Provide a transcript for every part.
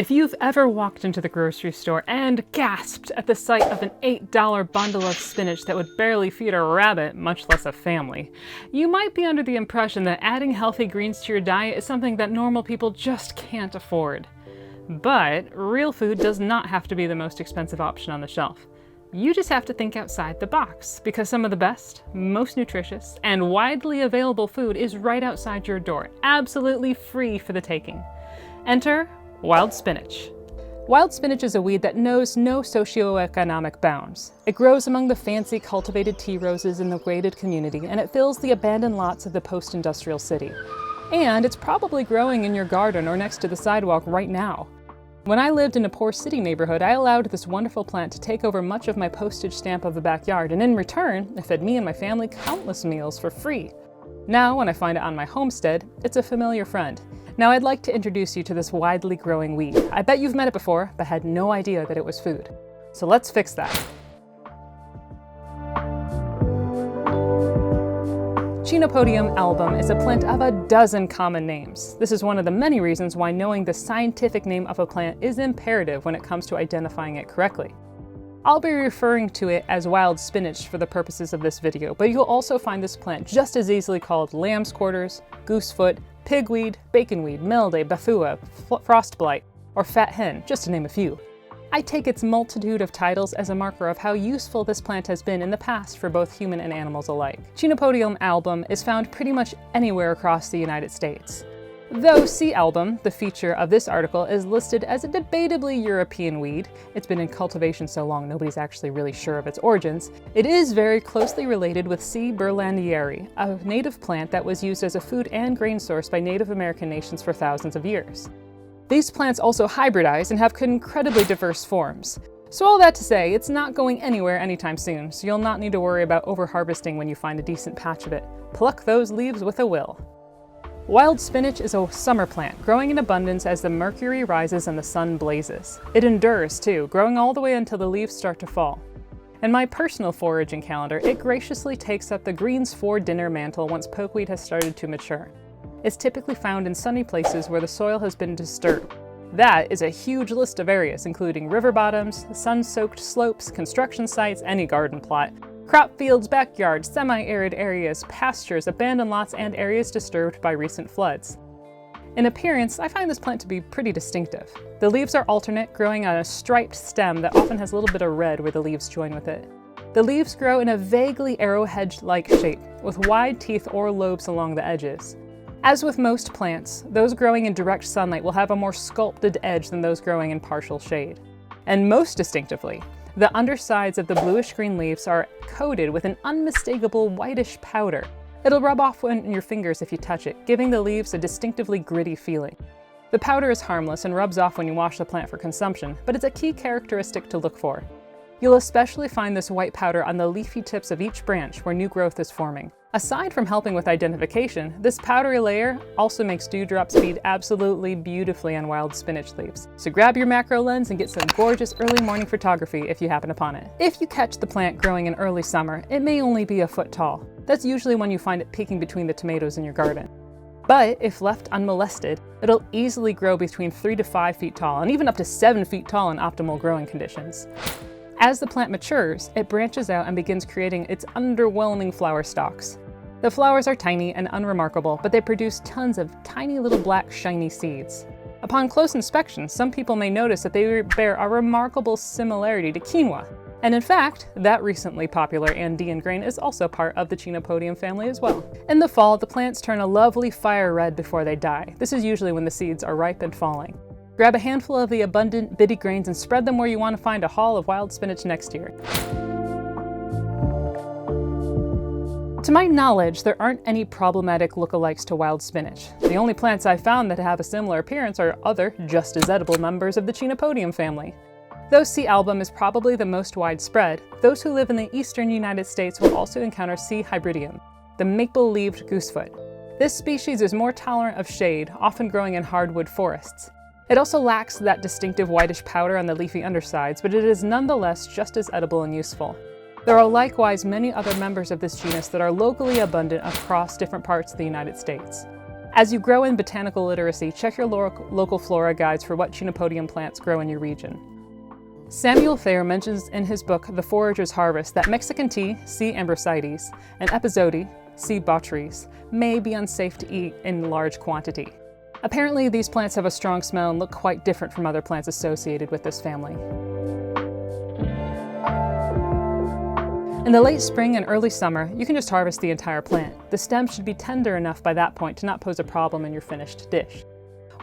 If you've ever walked into the grocery store and gasped at the sight of an $8 bundle of spinach that would barely feed a rabbit, much less a family, you might be under the impression that adding healthy greens to your diet is something that normal people just can't afford. But real food does not have to be the most expensive option on the shelf. You just have to think outside the box, because some of the best, most nutritious, and widely available food is right outside your door, absolutely free for the taking. Enter wild spinach. Wild spinach is a weed that knows no socioeconomic bounds. It grows among the fancy cultivated tea roses in the gated community, and it fills the abandoned lots of the post-industrial city. And it's probably growing in your garden or next to the sidewalk right now. When I lived in a poor city neighborhood, I allowed this wonderful plant to take over much of my postage stamp of a backyard, and in return, it fed me and my family countless meals for free. Now, when I find it on my homestead, it's a familiar friend. Now I'd like to introduce you to this widely growing weed. I bet you've met it before, but had no idea that it was food. So let's fix that. Chenopodium album is a plant of a dozen common names. This is one of the many reasons why knowing the scientific name of a plant is imperative when it comes to identifying it correctly. I'll be referring to it as wild spinach for the purposes of this video, but you'll also find this plant just as easily called lamb's quarters, goosefoot, pigweed, baconweed, milday, bafua, frostblight, or fat hen, just to name a few. I take its multitude of titles as a marker of how useful this plant has been in the past for both human and animals alike. Chenopodium album is found pretty much anywhere across the United States. Though C. album, the feature of this article, is listed as a debatably European weed, it's been in cultivation so long nobody's actually really sure of its origins, it is very closely related with C. berlandieri, a native plant that was used as a food and grain source by Native American nations for thousands of years. These plants also hybridize and have incredibly diverse forms. So all that to say, it's not going anywhere anytime soon, so you'll not need to worry about over-harvesting when you find a decent patch of it. Pluck those leaves with a will. Wild spinach is a summer plant, growing in abundance as the mercury rises and the sun blazes. It endures too, growing all the way until the leaves start to fall. In my personal foraging calendar, it graciously takes up the greens for dinner mantle once pokeweed has started to mature. It's typically found in sunny places where the soil has been disturbed. That is a huge list of areas, including river bottoms, sun-soaked slopes, construction sites, any garden plot, crop fields, backyards, semi-arid areas, pastures, abandoned lots, and areas disturbed by recent floods. In appearance, I find this plant to be pretty distinctive. The leaves are alternate, growing on a striped stem that often has a little bit of red where the leaves join with it. The leaves grow in a vaguely arrowhead-like shape, with wide teeth or lobes along the edges. As with most plants, those growing in direct sunlight will have a more sculpted edge than those growing in partial shade. And most distinctively, the undersides of the bluish-green leaves are coated with an unmistakable whitish powder. It'll rub off on your fingers if you touch it, giving the leaves a distinctively gritty feeling. The powder is harmless and rubs off when you wash the plant for consumption, but it's a key characteristic to look for. You'll especially find this white powder on the leafy tips of each branch where new growth is forming. Aside from helping with identification, this powdery layer also makes dewdrops feed absolutely beautifully on wild spinach leaves. So grab your macro lens and get some gorgeous early morning photography if you happen upon it. If you catch the plant growing in early summer, it may only be a foot tall. That's usually when you find it peeking between the tomatoes in your garden. But if left unmolested, it'll easily grow between 3 to 5 feet tall and even up to 7 feet tall in optimal growing conditions. As the plant matures, it branches out and begins creating its underwhelming flower stalks. The flowers are tiny and unremarkable, but they produce tons of tiny little black shiny seeds. Upon close inspection, some people may notice that they bear a remarkable similarity to quinoa. And in fact, that recently popular Andean grain is also part of the Chenopodium family as well. In the fall, the plants turn a lovely fire red before they die. This is usually when the seeds are ripe and falling. Grab a handful of the abundant, bitty grains and spread them where you want to find a haul of wild spinach next year. To my knowledge, there aren't any problematic lookalikes to wild spinach. The only plants I've found that have a similar appearance are other, just as edible members of the Chenopodium family. Though C. album is probably the most widespread, those who live in the eastern United States will also encounter C. hybridium, the maple-leaved goosefoot. This species is more tolerant of shade, often growing in hardwood forests. It also lacks that distinctive whitish powder on the leafy undersides, but it is nonetheless just as edible and useful. There are likewise many other members of this genus that are locally abundant across different parts of the United States. As you grow in botanical literacy, check your local flora guides for what Chenopodium plants grow in your region. Samuel Thayer mentions in his book The Forager's Harvest that Mexican tea, C. ambrosides, and epizode, C. botrytis, may be unsafe to eat in large quantity. Apparently, these plants have a strong smell and look quite different from other plants associated with this family. In the late spring and early summer, you can just harvest the entire plant. The stem should be tender enough by that point to not pose a problem in your finished dish.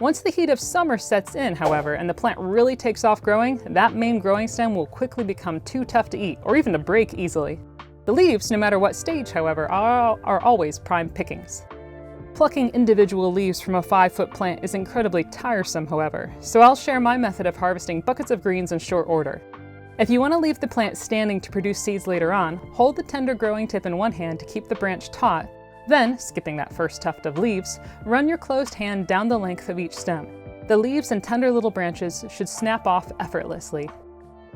Once the heat of summer sets in, however, and the plant really takes off growing, that main growing stem will quickly become too tough to eat, or even to break easily. The leaves, no matter what stage, however, are always prime pickings. Plucking individual leaves from a 5-foot plant is incredibly tiresome, however, so I'll share my method of harvesting buckets of greens in short order. If you want to leave the plant standing to produce seeds later on, hold the tender growing tip in one hand to keep the branch taut, then, skipping that first tuft of leaves, run your closed hand down the length of each stem. The leaves and tender little branches should snap off effortlessly.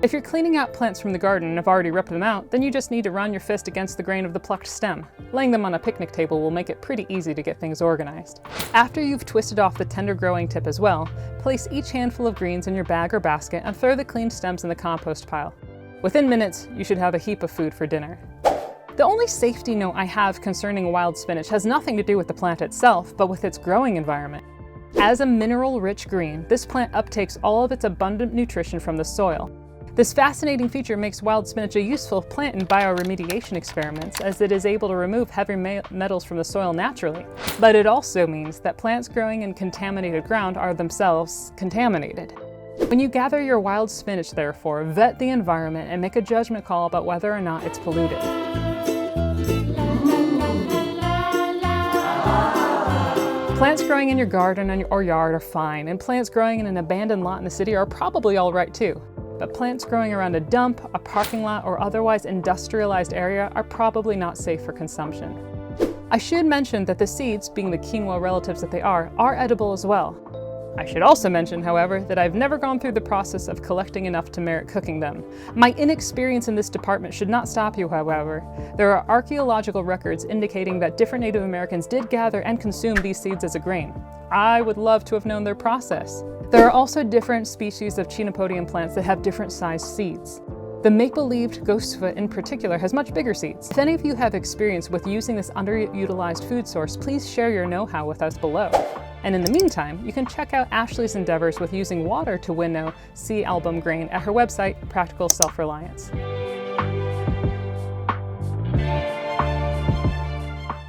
If you're cleaning out plants from the garden and have already ripped them out, then you just need to run your fist against the grain of the plucked stem. Laying them on a picnic table will make it pretty easy to get things organized. After you've twisted off the tender growing tip as well, place each handful of greens in your bag or basket and throw the cleaned stems in the compost pile. Within minutes, you should have a heap of food for dinner. The only safety note I have concerning wild spinach has nothing to do with the plant itself, but with its growing environment. As a mineral-rich green, this plant uptakes all of its abundant nutrition from the soil. This fascinating feature makes wild spinach a useful plant in bioremediation experiments, as it is able to remove heavy metals from the soil naturally. But it also means that plants growing in contaminated ground are themselves contaminated. When you gather your wild spinach, therefore, vet the environment and make a judgment call about whether or not it's polluted. Plants growing in your garden or yard are fine, and plants growing in an abandoned lot in the city are probably all right too. But plants growing around a dump, a parking lot, or otherwise industrialized area are probably not safe for consumption. I should mention that the seeds, being the quinoa relatives that they are edible as well. I should also mention, however, that I've never gone through the process of collecting enough to merit cooking them. My inexperience in this department should not stop you, however. There are archaeological records indicating that different Native Americans did gather and consume these seeds as a grain. I would love to have known their process. There are also different species of Chenopodium plants that have different sized seeds. The maple-leaved ghostfoot in particular has much bigger seeds. If any of you have experience with using this underutilized food source, please share your know-how with us below. And in the meantime, you can check out Ashley's endeavors with using water to winnow sea album grain at her website, Practical Self-Reliance.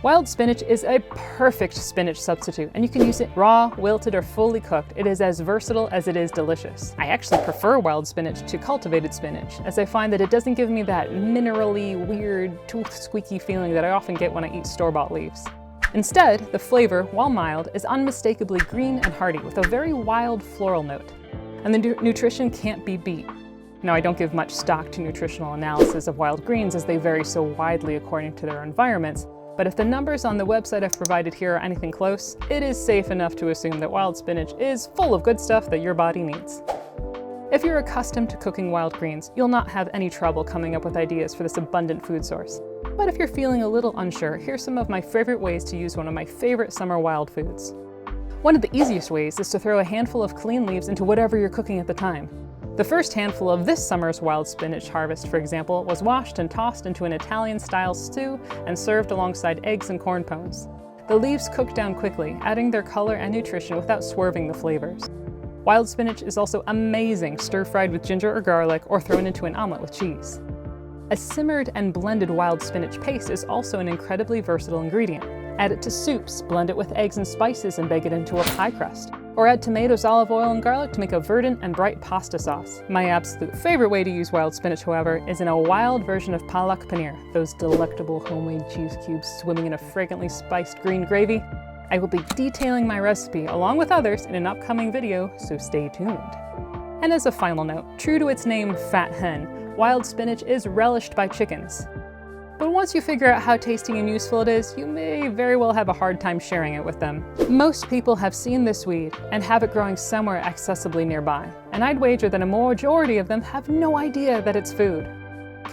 Wild spinach is a perfect spinach substitute, and you can use it raw, wilted, or fully cooked. It is as versatile as it is delicious. I actually prefer wild spinach to cultivated spinach, as I find that it doesn't give me that minerally, weird, tooth squeaky feeling that I often get when I eat store-bought leaves. Instead, the flavor, while mild, is unmistakably green and hearty with a very wild floral note. And the nutrition can't be beat. Now, I don't give much stock to nutritional analysis of wild greens as they vary so widely according to their environments, but if the numbers on the website I've provided here are anything close, it is safe enough to assume that wild spinach is full of good stuff that your body needs. If you're accustomed to cooking wild greens, you'll not have any trouble coming up with ideas for this abundant food source. But if you're feeling a little unsure, here's some of my favorite ways to use one of my favorite summer wild foods. One of the easiest ways is to throw a handful of clean leaves into whatever you're cooking at the time. The first handful of this summer's wild spinach harvest, for example, was washed and tossed into an Italian-style stew and served alongside eggs and corn pones. The leaves cook down quickly, adding their color and nutrition without swerving the flavors. Wild spinach is also amazing stir-fried with ginger or garlic or thrown into an omelet with cheese. A simmered and blended wild spinach paste is also an incredibly versatile ingredient. Add it to soups, blend it with eggs and spices and bake it into a pie crust. Or add tomatoes, olive oil, and garlic to make a verdant and bright pasta sauce. My absolute favorite way to use wild spinach, however, is in a wild version of palak paneer, those delectable homemade cheese cubes swimming in a fragrantly spiced green gravy. I will be detailing my recipe along with others in an upcoming video, so stay tuned. And as a final note, true to its name, fat hen, wild spinach is relished by chickens. But once you figure out how tasty and useful it is, you may very well have a hard time sharing it with them. Most people have seen this weed and have it growing somewhere accessibly nearby, and I'd wager that a majority of them have no idea that it's food.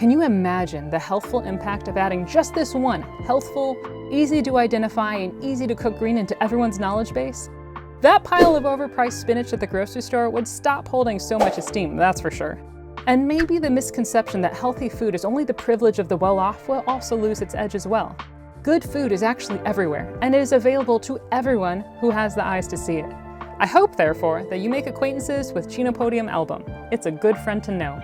Can you imagine the healthful impact of adding just this one healthful, easy to identify, and easy to cook green into everyone's knowledge base? That pile of overpriced spinach at the grocery store would stop holding so much esteem, that's for sure. And maybe the misconception that healthy food is only the privilege of the well-off will also lose its edge as well. Good food is actually everywhere, and it is available to everyone who has the eyes to see it. I hope, therefore, that you make acquaintances with Chenopodium album. It's a good friend to know.